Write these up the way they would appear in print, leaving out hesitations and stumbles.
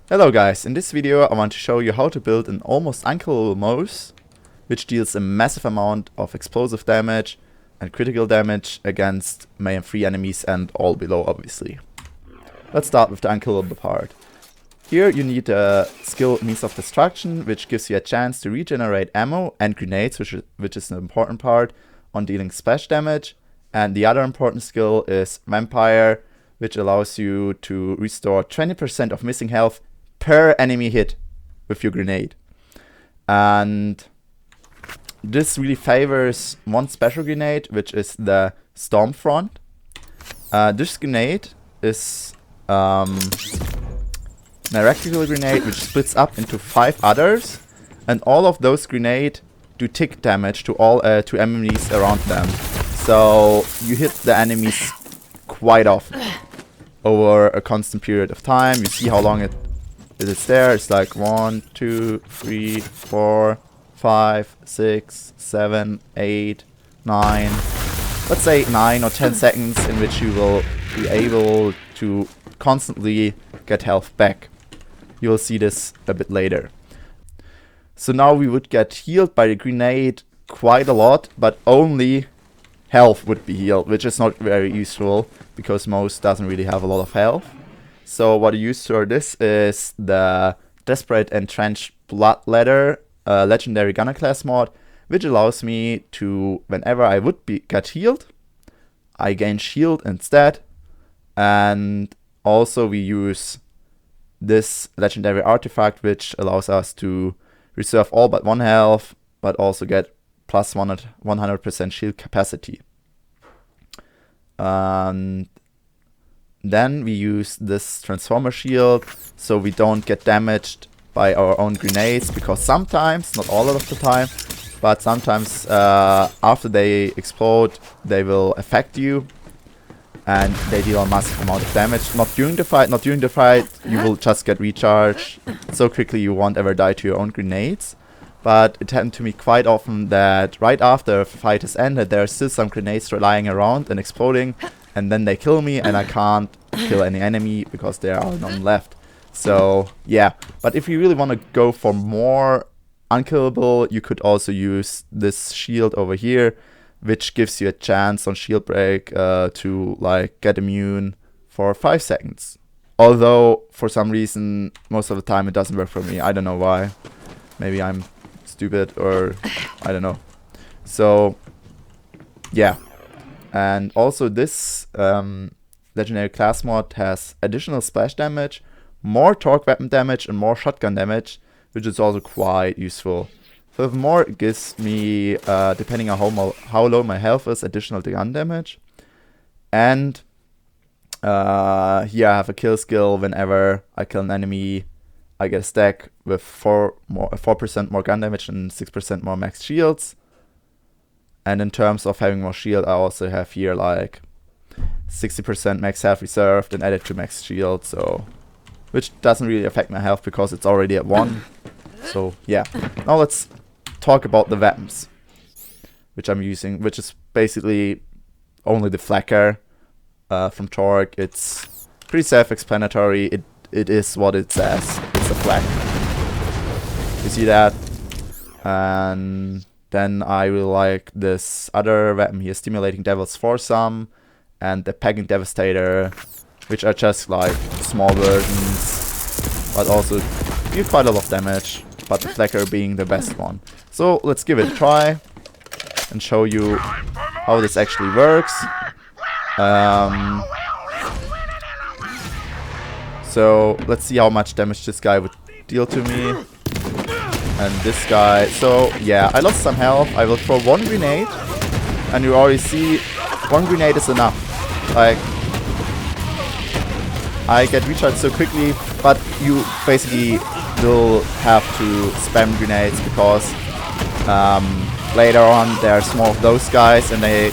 Hello guys, in this video I want to show you how to build an almost unkillable Moze, which deals a massive amount of explosive damage and critical damage against Mayhem 3 enemies and all below obviously. Let's start with the unkillable part. Here you need a skill Means of Destruction, which gives you a chance to regenerate ammo and grenades, which is an important part on dealing splash damage. And the other important skill is Vampire, which allows you to restore 20% of missing health per enemy hit with your grenade. And this really favors one special grenade, which is the Stormfront. This grenade is an electrical grenade which splits up into 5 others, and all of those grenades do tick damage to all to enemies around them. So you hit the enemies quite often over a constant period of time. You see how long it is there. It's like 1, 2, 3, 4, 5, 6, 7, 8, 9. Let's say 9 or 10 seconds in which you will be able to constantly get health back. You will see this a bit later. So now we would get healed by the grenade quite a lot, but only health would be healed, which is not very useful because Moze doesn't really have a lot of health. So what I use for this is the Desperate Entrenched Bloodletter legendary gunner class mod, which allows me to, whenever I would get healed, I gain shield instead. And also we use this legendary artifact, which allows us to reserve all but 1 health, but also get plus 100% shield capacity. And then we use this transformer shield so we don't get damaged by our own grenades, because sometimes, not all of the time, but sometimes after they explode they will affect you and they deal a massive amount of damage. Not during the fight, you will just get recharged so quickly you won't ever die to your own grenades. But it happened to me quite often that right after the fight has ended, there are still some grenades lying around and exploding, and then they kill me and I can't kill any enemy because there are none left. So yeah, but if you really want to go for more unkillable, you could also use this shield over here, which gives you a chance on shield break to like get immune for 5 seconds. Although for some reason most of the time it doesn't work for me. I don't know why. Maybe I'm stupid or I don't know. So yeah, and also this legendary class mod has additional splash damage, more torque weapon damage and more shotgun damage, which is also quite useful. Furthermore, it gives me, depending on how low my health is, additional gun damage. And here I have a kill skill. Whenever I kill an enemy, I get a stack with 4% more gun damage and 6% more max shields. And in terms of having more shield, I also have here like 60% max health reserved and added to max shield, so which doesn't really affect my health because it's already at 1. So yeah, now let's talk about the weapons which I'm using, which is basically only the Flacker from Torque. It's pretty self-explanatory. It is what it says. It's a flak. You see that? And then I really like this other weapon here, Stimulating Devil's Foursome, and the Pegging Devastator, which are just like small versions, but also do quite a lot of damage, but the Flacker being the best one. So let's give it a try and show you how this actually works. So let's see how much damage this guy would deal to me. And this guy, so yeah, I lost some health. I will throw 1 grenade, and you already see 1 grenade is enough. Like, I get recharged so quickly, but you basically will have to spam grenades because later on there's more of those guys and they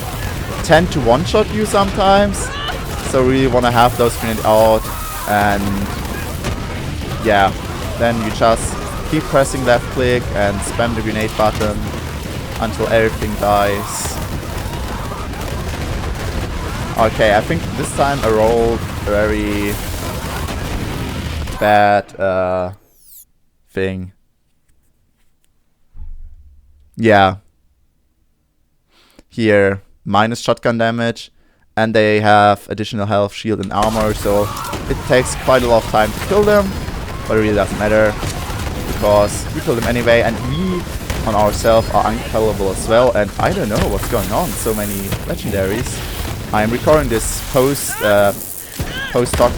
tend to one-shot you sometimes. So really want to have those grenades out, and yeah, then you just keep pressing left click and spam the grenade button until everything dies. Okay, I think this time I rolled very bad thing. Yeah. Here, minus shotgun damage, and they have additional health, shield, and armor, so it takes quite a lot of time to kill them, but it really doesn't matter, because we kill them anyway, and we, on ourselves, are unkillable as well, and I don't know what's going on, so many legendaries. I'm recording this post-talk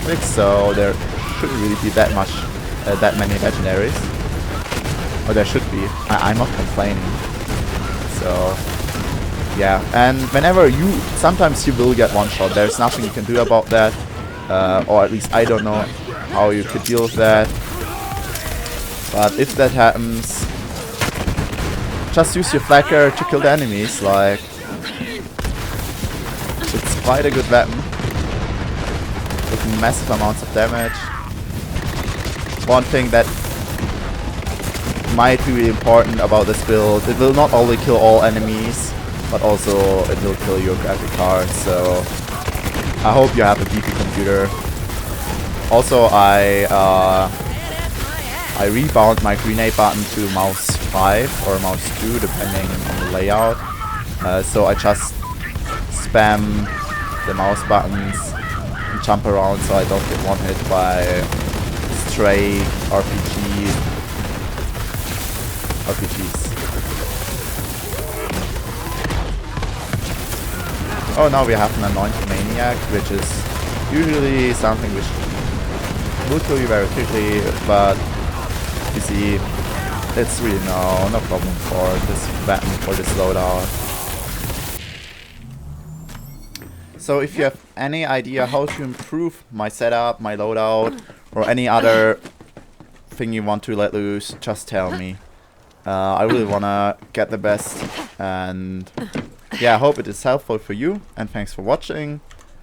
fix, so there shouldn't really be that many legendaries. Or there should be. I'm not complaining. So, yeah. And whenever sometimes you will get one shot. There's nothing you can do about that. Or at least I don't know how you could deal with that. But if that happens, just use your flacker to kill the enemies. Like, it's quite a good weapon with massive amounts of damage. One thing that might be really important about this build, it will not only kill all enemies, but also it will kill your graphic card, so I hope you have a beefy computer. Also, I rebound my grenade button to mouse 5 or mouse 2 depending on the layout, so I just spam the mouse buttons and jump around so I don't get one hit by stray RPGs. Oh, now we have an Anointed Maniac, which is usually something which will kill you very quickly, but you see, it's really no problem for this weapon, for this loadout. So if you have any idea how to improve my setup, my loadout, or any other thing you want to let loose, just tell me. I really wanna get the best, and yeah, I hope it is helpful for you, and thanks for watching.